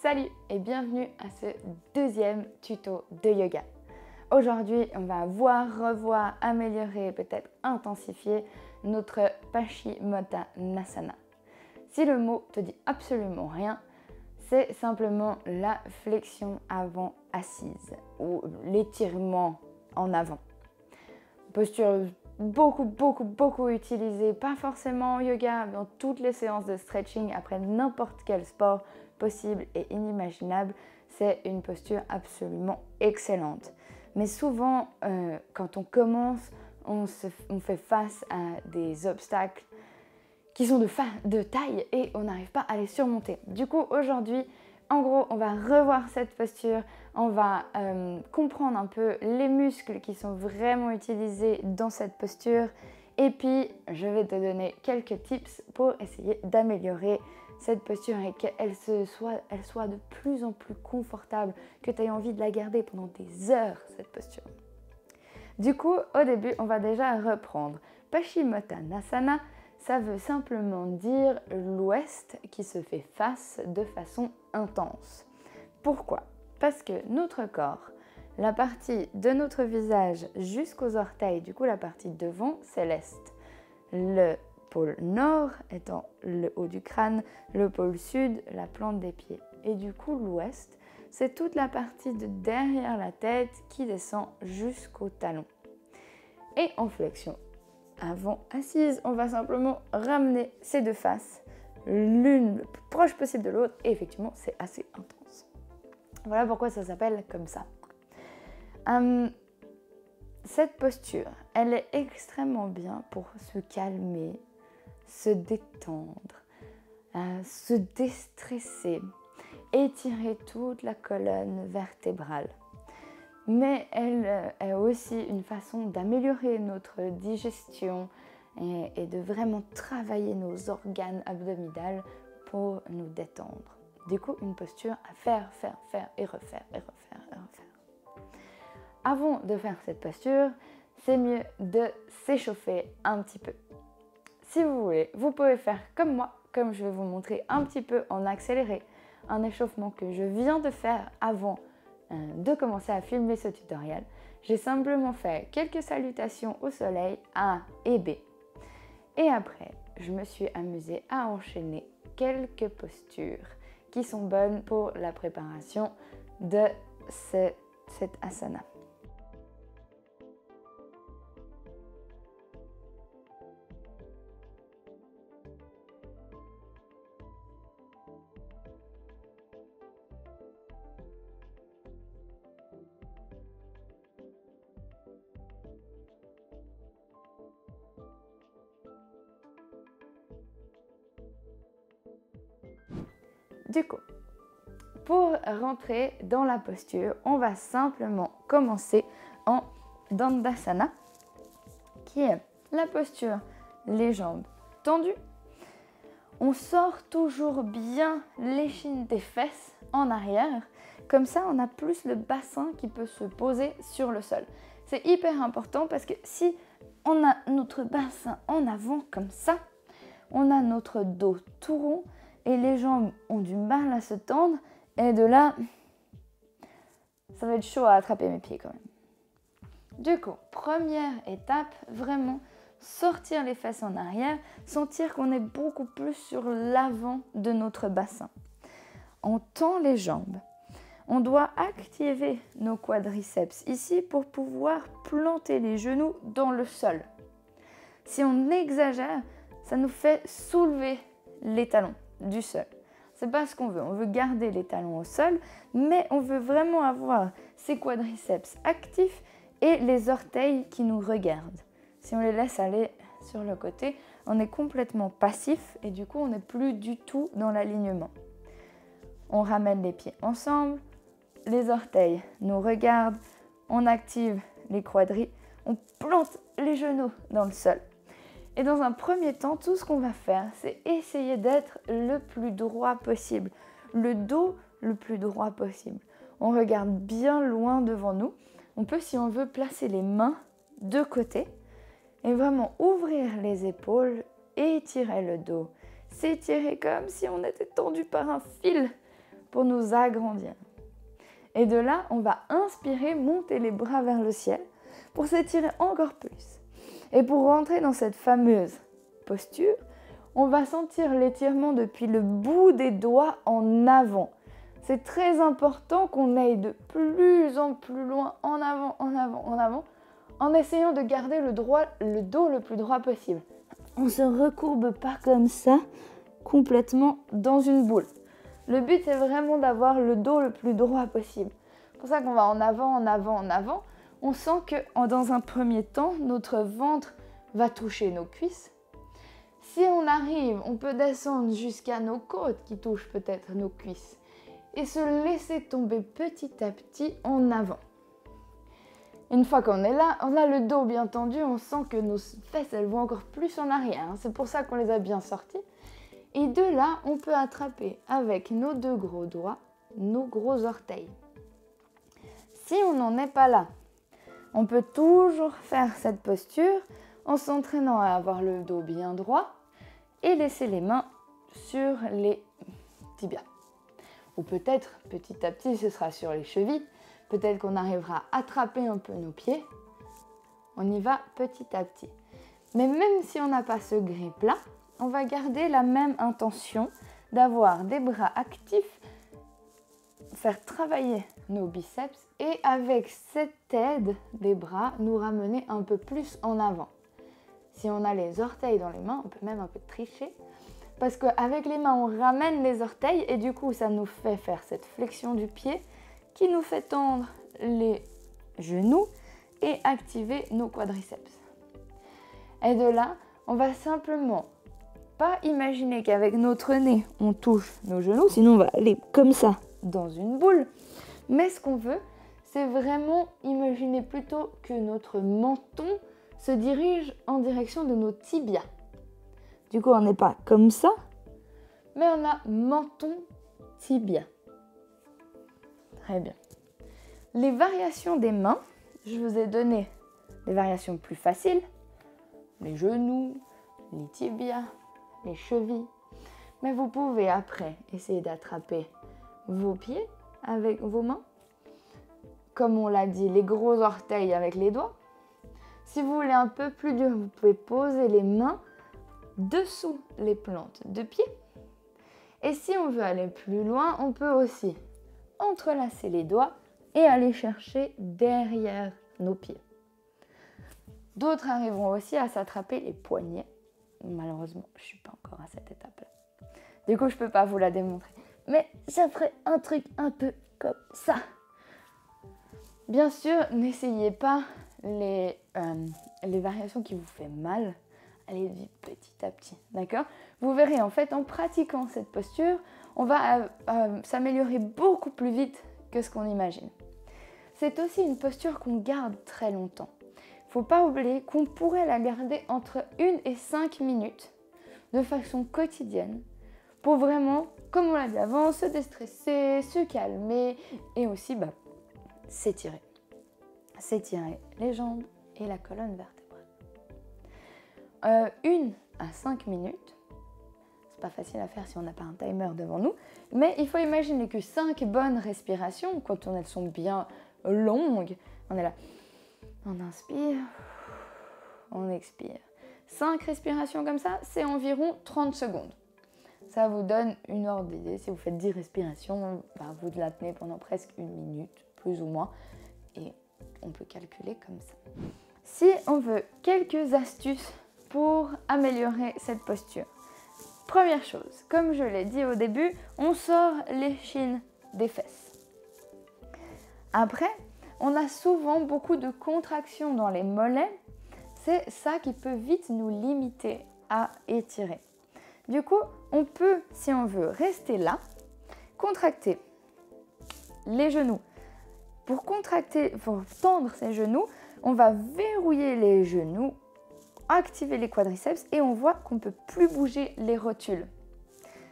Salut et bienvenue à ce deuxième tuto de yoga. Aujourd'hui, on va voir, revoir, améliorer, peut-être intensifier notre Paschimottanasana. Si le mot te dit absolument rien, c'est simplement la flexion avant assise ou l'étirement en avant. Posture beaucoup utilisée, pas forcément en yoga, mais dans toutes les séances de stretching après n'importe quel sport possible et inimaginable. C'est une posture absolument excellente. Mais souvent, quand on commence, on fait face à des obstacles qui sont de taille et on n'arrive pas à les surmonter. Du coup, aujourd'hui, en gros, on va revoir cette posture, on va comprendre un peu les muscles qui sont vraiment utilisés dans cette posture et puis je vais te donner quelques tips pour essayer d'améliorer cette posture et qu'elle soit de plus en plus confortable, que tu aies envie de la garder pendant des heures, cette posture. Du coup, au début, on va déjà reprendre. Paschimottanasana, ça veut simplement dire l'ouest qui se fait face de façon intense. Pourquoi? Parce que notre corps, la partie de notre visage jusqu'aux orteils, du coup la partie devant, c'est l'est. Le pôle nord étant le haut du crâne, le pôle sud, la plante des pieds. Et du coup l'ouest, c'est toute la partie de derrière la tête qui descend jusqu'au talon. Et en flexion avant assise, on va simplement ramener ces deux faces, l'une le plus proche possible de l'autre, et effectivement c'est assez intense. Voilà pourquoi ça s'appelle comme ça. Cette posture, elle est extrêmement bien pour se calmer, se détendre, se déstresser, étirer toute la colonne vertébrale. Mais elle est aussi une façon d'améliorer notre digestion et de vraiment travailler nos organes abdominaux pour nous détendre. Du coup, une posture à faire et refaire. Avant de faire cette posture, c'est mieux de s'échauffer un petit peu. Si vous voulez, vous pouvez faire comme moi, comme je vais vous montrer un petit peu en accéléré, un échauffement que je viens de faire avant de commencer à filmer ce tutoriel. J'ai simplement fait quelques salutations au soleil A et B. Et après, je me suis amusée à enchaîner quelques postures qui sont bonnes pour la préparation de cet asana. Du coup, pour rentrer dans la posture, on va simplement commencer en Dandasana, qui est la posture, les jambes tendues. On sort toujours bien l'échine des fesses en arrière, comme ça on a plus le bassin qui peut se poser sur le sol. C'est hyper important parce que si on a notre bassin en avant comme ça, on a notre dos tout rond, et les jambes ont du mal à se tendre et de là, ça va être chaud à attraper mes pieds quand même. Du coup, première étape, vraiment sortir les fesses en arrière, sentir qu'on est beaucoup plus sur l'avant de notre bassin. On tend les jambes. On doit activer nos quadriceps ici pour pouvoir planter les genoux dans le sol. Si on exagère, ça nous fait soulever les talons du sol. C'est pas ce qu'on veut. On veut garder les talons au sol, mais on veut vraiment avoir ces quadriceps actifs et les orteils qui nous regardent. Si on les laisse aller sur le côté, on est complètement passif et du coup, on n'est plus du tout dans l'alignement. On ramène les pieds ensemble, les orteils nous regardent, on active les quadris, on plante les genoux dans le sol. Et dans un premier temps, tout ce qu'on va faire, c'est essayer d'être le plus droit possible. Le dos le plus droit possible. On regarde bien loin devant nous. On peut, si on veut, placer les mains de côté et vraiment ouvrir les épaules et étirer le dos. S'étirer comme si on était tendu par un fil pour nous agrandir. Et de là, on va inspirer, monter les bras vers le ciel pour s'étirer encore plus. Et pour rentrer dans cette fameuse posture, on va sentir l'étirement depuis le bout des doigts en avant. C'est très important qu'on aille de plus en plus loin, en avant, en avant, en avant, en essayant de garder le dos le plus droit possible. On ne se recourbe pas comme ça, complètement dans une boule. Le but est vraiment d'avoir le dos le plus droit possible. C'est pour ça qu'on va en avant, en avant, en avant. On sent que dans un premier temps, notre ventre va toucher nos cuisses. Si on arrive, on peut descendre jusqu'à nos côtes qui touchent peut-être nos cuisses et se laisser tomber petit à petit en avant. Une fois qu'on est là, on a le dos bien tendu, on sent que nos fesses elles vont encore plus en arrière. C'est pour ça qu'on les a bien sorties. Et de là, on peut attraper avec nos deux gros doigts, nos gros orteils. Si on n'en est pas là, on peut toujours faire cette posture en s'entraînant à avoir le dos bien droit et laisser les mains sur les tibias. Ou peut-être, petit à petit, ce sera sur les chevilles. Peut-être qu'on arrivera à attraper un peu nos pieds. On y va petit à petit. Mais même si on n'a pas ce grip-là, on va garder la même intention d'avoir des bras actifs, faire travailler nos biceps et avec cette aide des bras, nous ramener un peu plus en avant. Si on a les orteils dans les mains, on peut même un peu tricher. Parce qu'avec les mains, on ramène les orteils et du coup, ça nous fait faire cette flexion du pied qui nous fait tendre les genoux et activer nos quadriceps. Et de là, on va simplement pas imaginer qu'avec notre nez, on touche nos genoux, sinon on va aller comme ça dans une boule. Mais ce qu'on veut, c'est vraiment imaginer plutôt que notre menton se dirige en direction de nos tibias. Du coup, on n'est pas comme ça, mais on a menton, tibia. Très bien. Les variations des mains, je vous ai donné des variations plus faciles. Les genoux, les tibias, les chevilles. Mais vous pouvez après essayer d'attraper vos pieds avec vos mains. Comme on l'a dit, les gros orteils avec les doigts. Si vous voulez un peu plus dur, vous pouvez poser les mains dessous les plantes de pied. Et si on veut aller plus loin, on peut aussi entrelacer les doigts et aller chercher derrière nos pieds. D'autres arriveront aussi à s'attraper les poignets. Malheureusement, je ne suis pas encore à cette étape-là. Du coup, je ne peux pas vous la démontrer. Mais ça ferait un truc un peu comme ça. Bien sûr, n'essayez pas les variations qui vous font mal. Allez-y petit à petit, d'accord? Vous verrez, en fait, en pratiquant cette posture, on va s'améliorer beaucoup plus vite que ce qu'on imagine. C'est aussi une posture qu'on garde très longtemps. Il ne faut pas oublier qu'on pourrait la garder entre 1 et 5 minutes de façon quotidienne pour vraiment, comme on l'a dit avant, se déstresser, se calmer et aussi s'étirer. S'étirer les jambes et la colonne vertébrale. 1 à 5 minutes, c'est pas facile à faire si on n'a pas un timer devant nous, mais il faut imaginer que 5 bonnes respirations, quand elles sont bien longues, on est là, on inspire, on expire. 5 respirations comme ça, c'est environ 30 secondes. Ça vous donne une ordre d'idée. Si vous faites 10 respirations, vous la tenez pendant presque 1 minute, plus ou moins, et on peut calculer comme ça. Si on veut quelques astuces pour améliorer cette posture. Première chose, comme je l'ai dit au début, on sort l'échine des fesses. Après, on a souvent beaucoup de contractions dans les mollets. C'est ça qui peut vite nous limiter à étirer. Du coup, on peut, si on veut, rester là, contracter les genoux. Pour tendre ces genoux, on va verrouiller les genoux, activer les quadriceps et on voit qu'on ne peut plus bouger les rotules.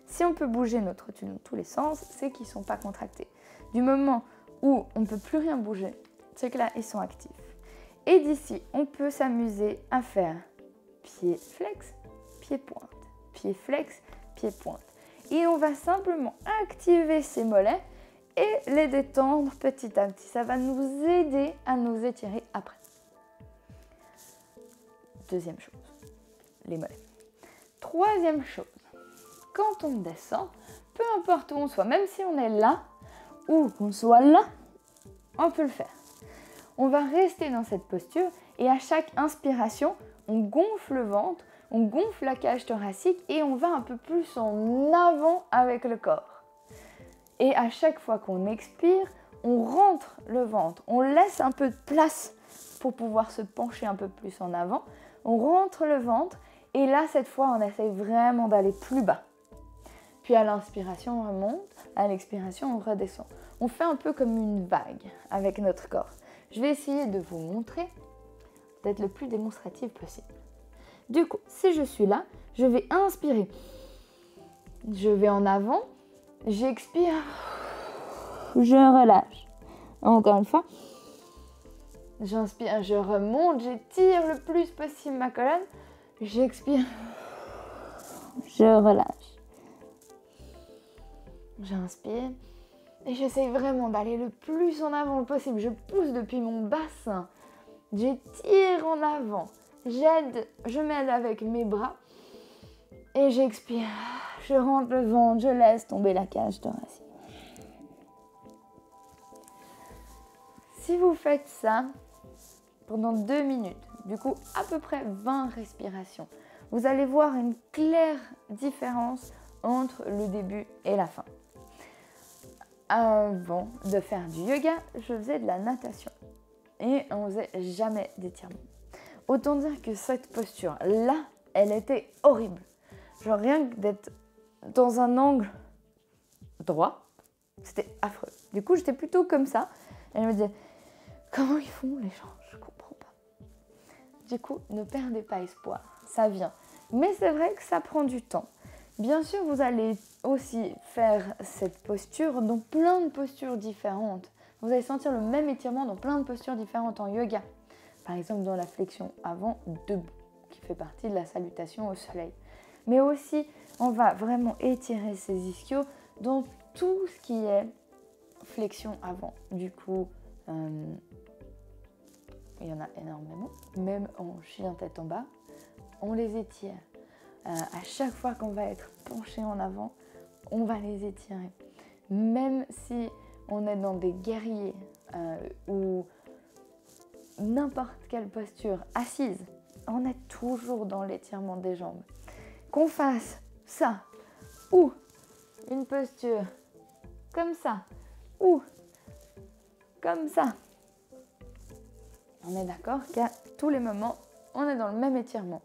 Si on peut bouger notre rotule dans tous les sens, c'est qu'ils ne sont pas contractés. Du moment où on ne peut plus rien bouger, c'est que là, ils sont actifs. Et d'ici, on peut s'amuser à faire pied flex, pied pointe, pied flex, pied pointe. Et on va simplement activer ces mollets et les détendre petit à petit. Ça va nous aider à nous étirer après. Deuxième chose, les mollets. Troisième chose, quand on descend, peu importe où on soit, même si on est là ou qu'on soit là, on peut le faire. On va rester dans cette posture et à chaque inspiration, on gonfle le ventre, on gonfle la cage thoracique et on va un peu plus en avant avec le corps. Et à chaque fois qu'on expire, on rentre le ventre, on laisse un peu de place pour pouvoir se pencher un peu plus en avant. On rentre le ventre et là, cette fois, on essaye vraiment d'aller plus bas. Puis à l'inspiration, on remonte, à l'expiration, on redescend. On fait un peu comme une vague avec notre corps. Je vais essayer de vous montrer, d'être le plus démonstratif possible. Du coup, si je suis là, je vais inspirer. Je vais en avant, j'expire, je relâche. Encore une fois, j'inspire, je remonte, j'étire le plus possible ma colonne, j'expire, je relâche. J'inspire et j'essaie vraiment d'aller le plus en avant possible. Je pousse depuis mon bassin, j'étire en avant, je m'aide avec mes bras et j'expire. Je rentre le ventre, je laisse tomber la cage thoracique. Si vous faites ça pendant 2 minutes, du coup à peu près 20 respirations, vous allez voir une claire différence entre le début et la fin. Avant de faire du yoga, je faisais de la natation et on faisait jamais d'étirement. Autant dire que cette posture-là, elle était horrible. Genre rien que d'être dans un angle droit, c'était affreux. Du coup, j'étais plutôt comme ça et je me disais, comment ils font les gens? Je comprends pas. Du coup, ne perdez pas espoir, ça vient. Mais c'est vrai que ça prend du temps. Bien sûr, vous allez aussi faire cette posture dans plein de postures différentes. Vous allez sentir le même étirement dans plein de postures différentes en yoga. Par exemple, dans la flexion avant debout, qui fait partie de la salutation au soleil. Mais aussi, on va vraiment étirer ses ischios dans tout ce qui est flexion avant. Du coup, il y en a énormément. Même en chien tête en bas, on les étire. À chaque fois qu'on va être penché en avant, on va les étirer. Même si on est dans des guerriers ou n'importe quelle posture assise, on est toujours dans l'étirement des jambes. Qu'on fasse ça ou une posture comme ça ou comme ça, on est d'accord qu'à tous les moments, on est dans le même étirement.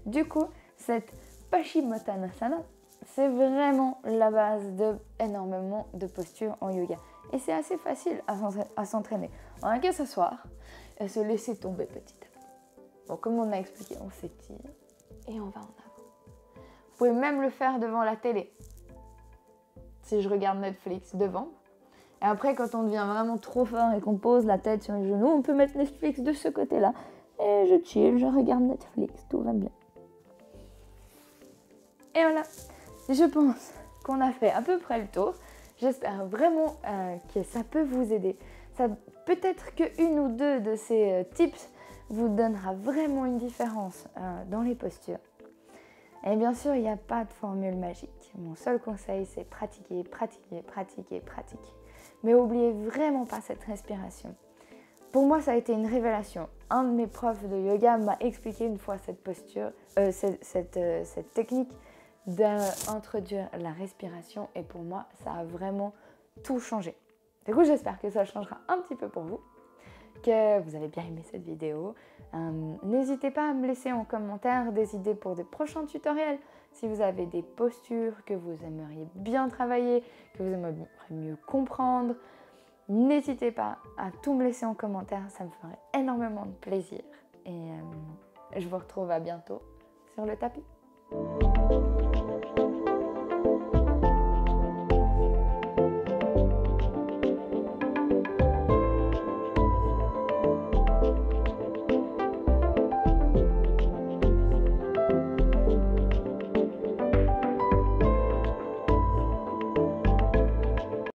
Du coup, cette Paschimottanasana, c'est vraiment la base de énormément de postures en yoga. Et c'est assez facile à s'entraîner. On n'a qu'à s'asseoir et se laisser tomber petit à petit. Bon, comme on a expliqué, on s'étire et on va en avant. Vous pouvez même le faire devant la télé. Si je regarde Netflix devant. Et après, quand on devient vraiment trop fort et qu'on pose la tête sur les genoux, on peut mettre Netflix de ce côté-là. Et je chill, je regarde Netflix, tout va bien. Et voilà, je pense qu'on a fait à peu près le tour. J'espère vraiment que ça peut vous aider. Peut-être qu'une ou deux de ces tips vous donnera vraiment une différence dans les postures. Et bien sûr, il n'y a pas de formule magique. Mon seul conseil, c'est pratiquer, pratiquer, pratiquer, pratiquer. Mais n'oubliez vraiment pas cette respiration. Pour moi, ça a été une révélation. Un de mes profs de yoga m'a expliqué une fois cette posture, cette technique d'introduire la respiration. Et pour moi, ça a vraiment tout changé. Du coup, j'espère que ça changera un petit peu pour vous, que vous avez bien aimé cette vidéo. N'hésitez pas à me laisser en commentaire des idées pour des prochains tutoriels. Si vous avez des postures que vous aimeriez bien travailler, que vous aimeriez mieux comprendre, n'hésitez pas à tout me laisser en commentaire, ça me ferait énormément de plaisir. Et je vous retrouve à bientôt sur le tapis.